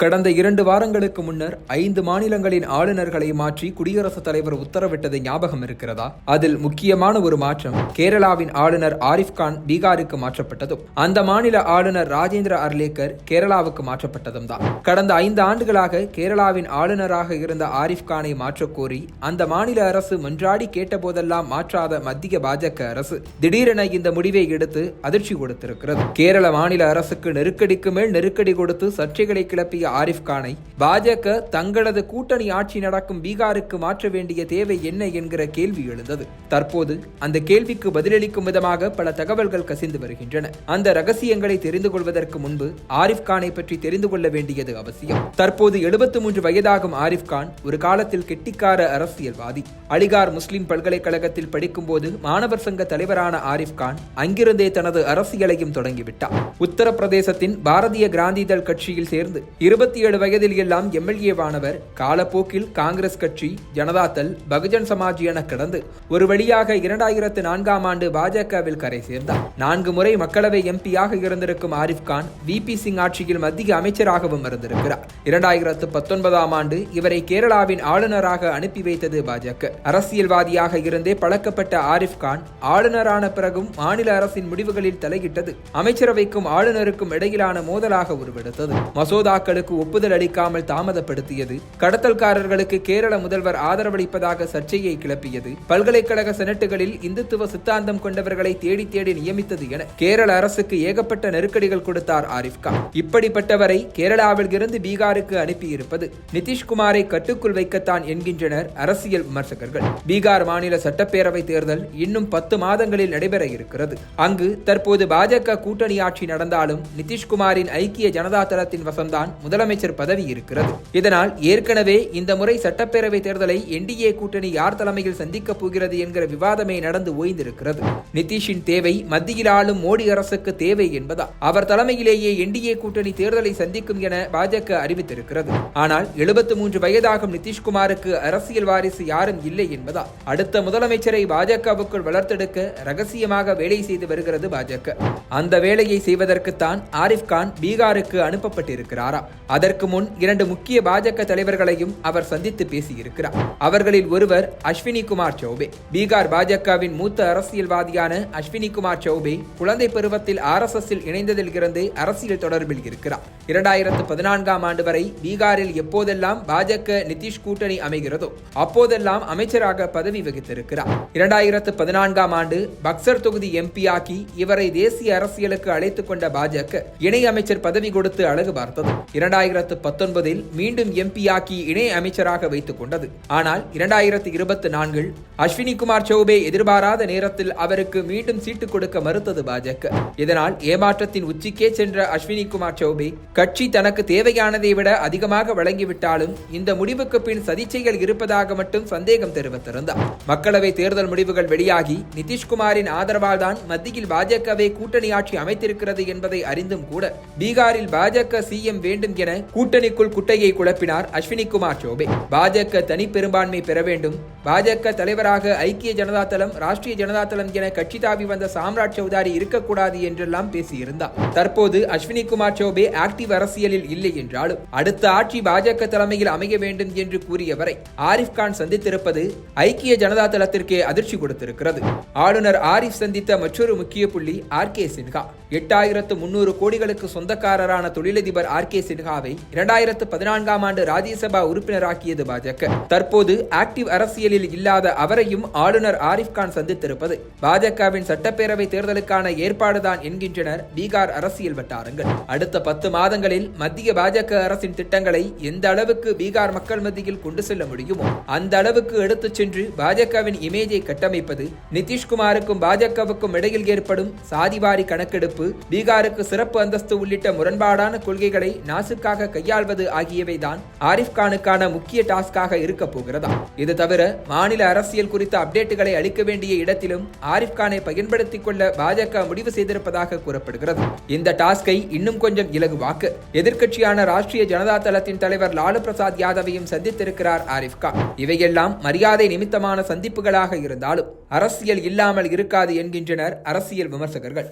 கடந்த 2 வாரங்களுக்கு முன்னர் 5 மாநிலங்களின் ஆளுநர்களை மாற்றி குடியரசுத் தலைவர் உத்தரவிட்டது ஞாபகம் இருக்கிறதா? அதில் முக்கியமான ஒரு மாற்றம் கேரளாவின் ஆளுநர் ஆரிஃப் கான் பீகாருக்கு மாற்றப்பட்டதும் அந்த மாநில ஆளுநர் ராஜேந்திர அர்லேக்கர் கேரளாவுக்கு மாற்றப்பட்டதும் தான். கடந்த 5 ஆண்டுகளாக கேரளாவின் ஆளுநராக இருந்த ஆரிஃப் கானை மாற்றக்கோரி அந்த மாநில அரசு மன்றாடி கேட்டபோதெல்லாம் மாற்றாத மத்திய பாஜக அரசு திடீரென இந்த முடிவை எடுத்து அதிர்ச்சி கொடுத்திருக்கிறது. கேரள மாநில அரசுக்கு நெருக்கடிக்கு மேல் நெருக்கடி கொடுத்து சர்ச்சைகளை கிளப்பிய ஆரிஃப் கானை பாஜக தங்களது கூட்டணி ஆட்சி நடக்கும் பீகாருக்கு மாற்ற வேண்டிய தேவை என்ன என்கிற கேள்வி எழுந்தது. தற்போது அந்த கேள்விக்கு பதிலளிக்கும் விதமாக பல தகவல்கள் கசிந்து வருகின்றன. அந்த ரகசியங்களை தெரிந்து கொள்வதற்கு முன்பு ஆரிஃப் கானை பற்றி தெரிந்து கொள்ள வேண்டியது அவசியம். தற்போது 73 வயதாகும் ஆரிஃப் கான் ஒரு காலத்தில் கெட்டிக்கார அரசியல்வாதி. அலிகார் முஸ்லிம் பல்கலைக்கழகத்தில் படிக்கும் போது மாணவர் சங்க தலைவரான ஆரிஃப் கான் அங்கிருந்தே தனது அரசியலையும் தொடங்கிவிட்டார். உத்தரப்பிரதேசத்தின் பாரதிய கிராந்திதள் கட்சியில் சேர்ந்து 27 வயதில் எல்லாம் எம்எல்ஏவானவர் காலப்போக்கில் காங்கிரஸ் கட்சி, ஜனதாதள், பகுஜன் சமாஜ் என கடந்து ஒரு வழியாக 2004ஆம் ஆண்டு பாஜகவில் கரை சேர்ந்தார். 4 முறை மக்களவை எம்பியாக இருந்திருக்கும் ஆரிஃப் கான் VP சிங் ஆட்சியில் மத்திய அமைச்சராகவும் இருந்திருக்கிறார். 2019ஆம் ஆண்டு இவரை கேரளாவின் ஆளுநராக அனுப்பி வைத்தது பாஜக. அரசியல்வாதியாக இருந்தே பழக்கப்பட்ட ஆரிஃப் கான் ஆளுநரான பிறகும் மாநில அரசின் முடிவுகளில் தலையிட்டது அமைச்சரவைக்கும் ஆளுநருக்கும் இடையிலான மோதலாக உருவெடுத்தது. மசோதாக்களுக்கு ஒப்புதல் அளிக்காமல் தாமதப்படுத்தியது, கடத்தல்காரர்களுக்கு கேரள முதல்வர் ஆதரவளிப்பதாக சர்ச்சையை கிளப்பியது, பல்கலைக்கழக செனட்டுகளில் இந்துத்துவ சித்தாந்தம் கொண்டவர்களை தேடி தேடி நியமித்தது என கேரள அரசுக்கு ஏகப்பட்ட நெருக்கடிகள் கொடுத்தார் ஆரிஃப் கான். இப்படிப்பட்டவரை கேரளாவில் இருந்து பீகாருக்கு அனுப்பியிருப்பது நிதிஷ்குமாரை கட்டுக்குள் வைக்கத்தான் என்கின்றனர் அரசியல் விமர்சகர்கள். பீகார் மாநில சட்டப்பேரவை தேர்தல் இன்னும் 10 மாதங்களில் நடைபெற இருக்கிறது. அங்கு தற்போது பாஜக கூட்டணி ஆட்சி நடந்தாலும் நிதிஷ்குமாரின் ஐக்கிய ஜனதா தளத்தின் வசம்தான் முதலமைச்சர் பதவி இருக்கிறது. இதனால் ஏற்கனவே இந்த முறை சட்டப்பேரவை தேர்தலை NDA கூட்டணி யார் தலைமையில் சந்திக்கப் போகிறது என்கிற விவாதமே நடந்து ஓய்ந்திருக்கிறது. நிதிஷின் தேவை மத்தியில் ஆளும் மோடி அரசுக்கு தேவை என்பதா அவர் தலைமையிலேயே NDA கூட்டணி தேர்தலை சந்திக்கும் என பாஜக அறிவித்திருக்கிறது. ஆனால் 73 வயதாகும் நிதிஷ்குமாருக்கு அரசியல் வாரிசு யாரும் இல்லை என்பதா அடுத்த முதலமைச்சரை பாஜகவுக்குள் வளர்த்தெடுக்க ரகசியமாக வேலை செய்து வருகிறது பாஜக. அந்த வேலையை செய்வதற்குத்தான் ஆரிஃப் கான் பீகாருக்கு அனுப்பப்பட்டிருக்கிறாரா? அதற்கு முன் 2 முக்கிய பாஜக தலைவர்களையும் அவர் சந்தித்து பேசியிருக்கிறார். அவர்களில் ஒருவர் அஸ்வினி குமார் சௌபே. பீகார் பாஜகவின் மூத்த அரசியல்வாதியான அஸ்வினி குமார் சௌபே குழந்தை பருவத்தில் RSSல் இணைந்ததில் இருந்தே அரசியல் தொடர்பில் இருக்கிறார். 2014ஆம் ஆண்டு வரை பீகாரில் எப்போதெல்லாம் பாஜக நிதிஷ் கூட்டணி அமைகிறதோ அப்போதெல்லாம் அமைச்சராக பதவி வகித்திருக்கிறார். 2014ஆம் ஆண்டு பக்சர் தொகுதி MP ஆக்கி இவரை தேசிய அரசியலுக்கு அழைத்துக் கொண்ட பாஜக இணை அமைச்சர் பதவி கொடுத்து அழகு பார்த்தது. 2019இல் மீண்டும் MP ஆக்கி இணை அமைச்சராக வைத்துக் கொண்டது. ஆனால் 2024இல் அஸ்வினி குமார் சௌபே எதிர்பாராத நேரத்தில் அவருக்கு மீண்டும் சீட்டு கொடுக்க மறுத்தது பாஜக. இதனால் ஏமாற்றத்தின் உச்சிக்கே சென்ற அஸ்வினி குமார் சௌபே கட்சி தனக்கு தேவையானதை விட அதிகமாக வழங்கிவிட்டாலும் இந்த முடிவுக்கு பின் சதிச்செயல் இருப்பதாக மட்டும் சந்தேகம் தெரிவித்திருந்தார். மக்களவை தேர்தல் முடிவுகள் வெளியாகி நிதிஷ்குமாரின் ஆதரவால் தான் மத்தியில் பாஜகவை கூட்டணி ஆட்சி அமைத்திருக்கிறது என்பதை அறிந்தும் கூட பீகாரில் பாஜக CM வேண்டும் என கூட்டணிக்குள் குட்டையை குழப்பினார் அஸ்வினி குமார் சௌபே. பாஜக தனி பெரும்பான்மை பெற வேண்டும், பாஜக தலைவராக ஐக்கிய ஜனதா தளம், ராஷ்டிரிய ஜனதா தளம் என கட்சி தாவி வந்த சாம்ராஜ் சௌதாரி இருக்கக்கூடாது என்றெல்லாம் பேசியிருந்தார். தற்போது அஸ்வினி குமார் சௌபே ஆக்டிவ் அரசியலில் இல்லை என்றாலும் அடுத்த ஆட்சி பாஜக தலைமையில் அமைய வேண்டும் என்று கூறியவரை ஆரிஃப் கான் சந்தித்திருப்பது ஐக்கிய ஜனதா தளத்திற்கே அதிர்ச்சி கொடுத்திருக்கிறது. ஆளுநர் ஆரிஃப் சந்தித்த மற்றொரு முக்கிய புள்ளி RK சின்ஹா. 8300 கோடிகளுக்கு சொந்தக்காரரான தொழிலதிபர் RK சின்ஹாவை 2014ஆம் ஆண்டு ராஜ்யசபா உறுப்பினராக்கியது பாஜக. தற்போது ஆக்டிவ் அரசியலில் இல்லாத அவரையும் ஆளுநர் ஆரிஃப் கான் சந்தித்திருப்பது பாஜகவின் சட்டப்பேரவை தேர்தலுக்கான ஏற்பாடுதான் என்கின்றனர் பீகார் அரசியல் வட்டாரங்கள். அடுத்த 10 மாதங்களில் மத்திய பாஜக அரசின் திட்டங்களை எந்த அளவுக்கு பீகார் மக்கள் மத்தியில் கொண்டு செல்ல முடியுமோ அந்த அளவுக்கு எடுத்துச் சென்று பாஜகவின் இமேஜை கட்டமைப்பது, நிதிஷ்குமாருக்கும் பாஜகவுக்கும் இடையில் ஏற்படும் சாதிவாரி கணக்கெடுப்பு, பீகாருக்கு சிறப்பு அந்தஸ்து உள்ளிட்ட முரண்பாடான கொள்கைகளை நாசுக்காக கையாள்வது ஆகியவைதான் ஆரிஃப் கானுக்கான முக்கிய டாஸ்காக இருக்க போகிறதா? இது தவிர மாநில அரசியல் குறித்த அப்டேட்டுகளை அளிக்க வேண்டிய இடத்திலும் ஆரிஃப் கானை பயன்படுத்திக் கொள்ள பாஜக முடிவு செய்திருப்பதாக கூறப்படுகிறது. இந்த டாஸ்கை இன்னும் கொஞ்சம் இலகுவாக்க எதிர்க்கட்சியான ராஷ்டிரிய ஜனதா தளத்தின் தலைவர் லாலு பிரசாத் யாதவையும் சந்தித்திருக்கிறார் ஆரிஃப் கான். இவையெல்லாம் மரியாதை நிமித்தமான சந்திப்புகளாக இருந்தாலும் அரசியல் இல்லாமல் இருக்காது என்கின்றனர் அரசியல் விமர்சகர்கள்.